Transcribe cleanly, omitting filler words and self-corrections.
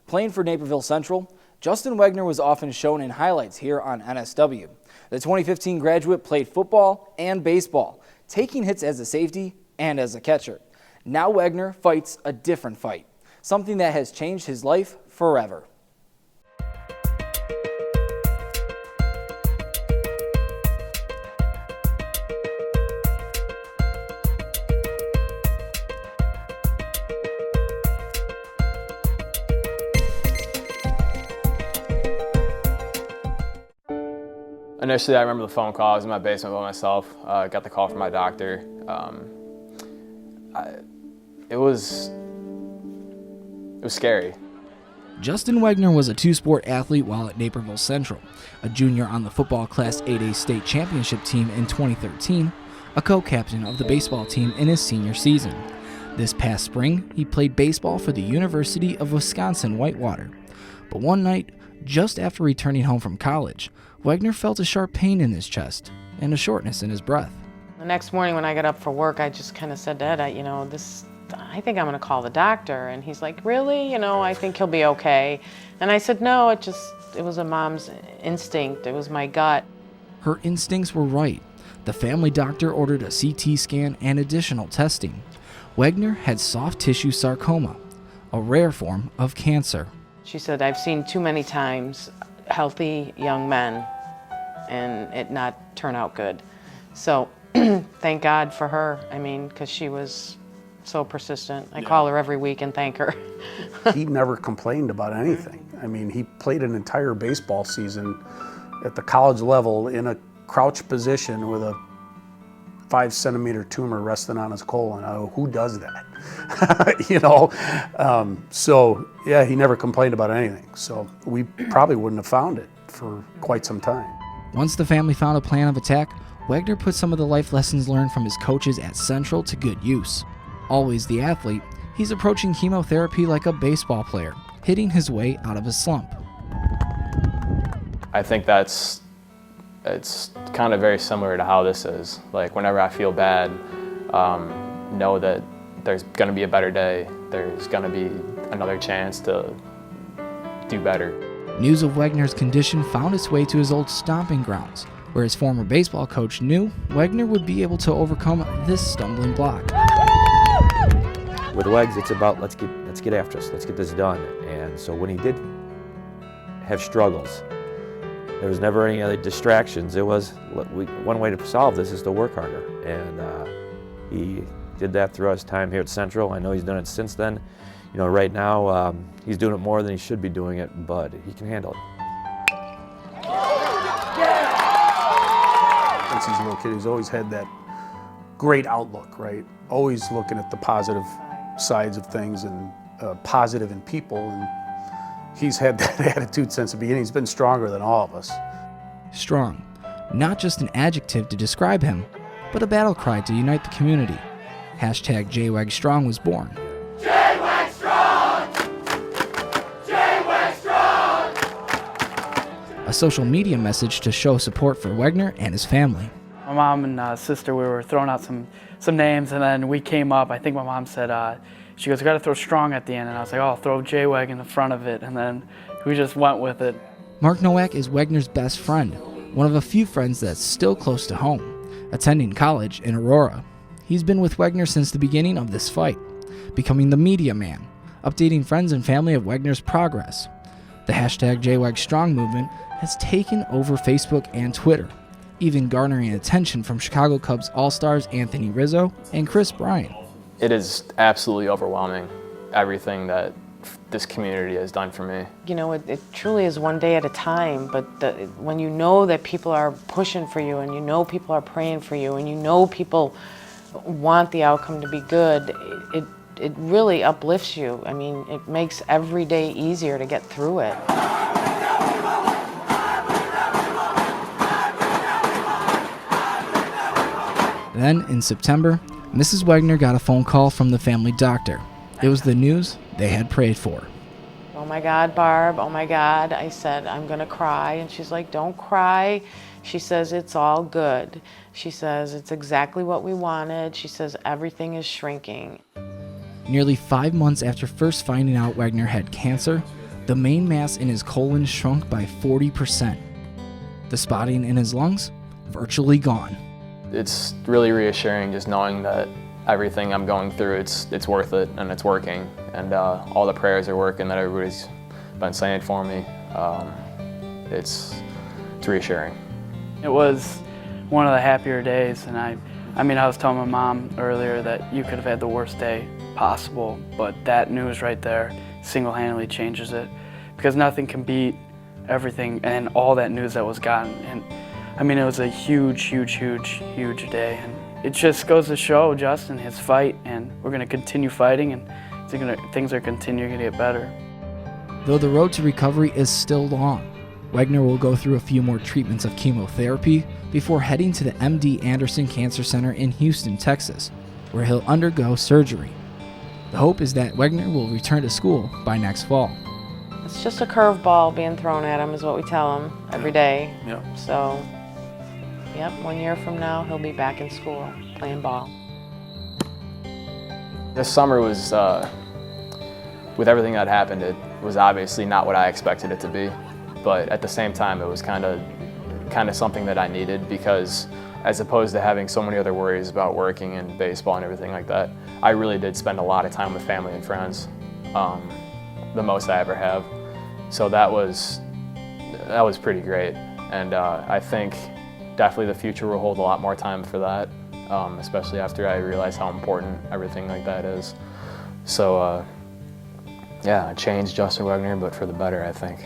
Playing for Naperville Central, Justin Wegner was often shown in highlights here on NSW. The 2015 graduate played football and baseball, taking hits as a safety and as a catcher. Now Wegner fights a different fight, something that has changed his life forever. Initially, I remember the phone call. I was in my basement by myself. Got the call from my doctor. It was scary. Justin Wegner was a two-sport athlete while at Naperville Central, a junior on the football Class 8A state championship team in 2013, a co-captain of the baseball team in his senior season. This past spring, he played baseball for the University of Wisconsin-Whitewater. But one night, just after returning home from college, Wegner felt a sharp pain in his chest and a shortness in his breath. The next morning when I got up for work, I just kind of said to Ed, I think I'm going to call the doctor. And he's like, really? I think he'll be okay. And I said, no, it was a mom's instinct. It was my gut. Her instincts were right. The family doctor ordered a CT scan and additional testing. Wegner had soft tissue sarcoma, a rare form of cancer. She said, I've seen too many times healthy young men and it not turn out good. So thank God for her, because she was so persistent. I call her every week and thank her. He never complained about anything. He played an entire baseball season at the college level in a crouch position with a 5-centimeter tumor resting on his colon. Who does that? So yeah, he never complained about anything. So we probably wouldn't have found it for quite some time. Once the family found a plan of attack, Wegner put some of the life lessons learned from his coaches at Central to good use. Always the athlete, he's approaching chemotherapy like a baseball player, hitting his way out of his slump. I think it's kind of very similar to how this is. Like, whenever I feel bad, know that there's going to be a better day. There's going to be another chance to do better. News of Wegner's condition found its way to his old stomping grounds, where his former baseball coach knew Wegner would be able to overcome this stumbling block. With Wegs, it's about let's get after us, let's get this done. And so when he did have struggles, there was never any other distractions. It was, one way to solve this is to work harder. And he did that throughout his time here at Central. I know he's done it since then. Right now, he's doing it more than he should be doing it, but he can handle it. Since he's a little kid, he's always had that great outlook, right? Always looking at the positive sides of things and positive in people. And he's had that attitude since the beginning. He's been stronger than all of us. Strong, not just an adjective to describe him, but a battle cry to unite the community. Hashtag JWEGSTRONG was born. JWEGSTRONG! JWEGSTRONG! A social media message to show support for Wegner and his family. My mom and sister, we were throwing out some names, and then we came up. I think my mom said, she goes, I got to throw strong at the end. And I was like, oh, I'll throw JWEG in the front of it. And then we just went with it. Mark Nowak is Wegner's best friend, one of a few friends that's still close to home, attending college in Aurora. He's been with Wegner since the beginning of this fight, becoming the media man, updating friends and family of Wegner's progress. The hashtag JWEGSTRONG movement has taken over Facebook and Twitter, even garnering attention from Chicago Cubs All-Stars Anthony Rizzo and Chris Bryant. It is absolutely overwhelming, everything that this community has done for me. It truly is one day at a time, but when you know that people are pushing for you and you know people are praying for you and you know people want the outcome to be good, it really uplifts you. It makes every day easier to get through it. Then, in September, Mrs. Wegner got a phone call from the family doctor. It was the news they had prayed for. Oh my God, Barb, oh my God. I said, I'm gonna cry. And she's like, don't cry. She says, it's all good. She says, it's exactly what we wanted. She says, everything is shrinking. Nearly 5 months after first finding out Wegner had cancer, The main mass in his colon shrunk by 40%. The spotting in his lungs, virtually gone. It's really reassuring just knowing that everything I'm going through, it's worth it and it's working. And all the prayers are working that everybody's been saying for me. It's reassuring. It was one of the happier days, and I was telling my mom earlier that you could have had the worst day possible, but that news right there single-handedly changes it, because nothing can beat everything and all that news that was gotten. And it was a huge day, and it just goes to show Justin his fight, and we're going to continue fighting, and things are continuing to get better. Though the road to recovery is still long, Wegner will go through a few more treatments of chemotherapy before heading to the MD Anderson Cancer Center in Houston, Texas, where he'll undergo surgery. The hope is that Wegner will return to school by next fall. It's just a curveball being thrown at him is what we tell him every day. Yep. So, 1 year from now, he'll be back in school playing ball. This summer was, with everything that happened, it was obviously not what I expected it to be. But at the same time, it was kind of something that I needed, because as opposed to having so many other worries about working and baseball and everything like that, I really did spend a lot of time with family and friends, the most I ever have. So that was pretty great, and I think definitely the future will hold a lot more time for that, especially after I realize how important everything like that is. So yeah, I changed Justin Wegner, but for the better, I think.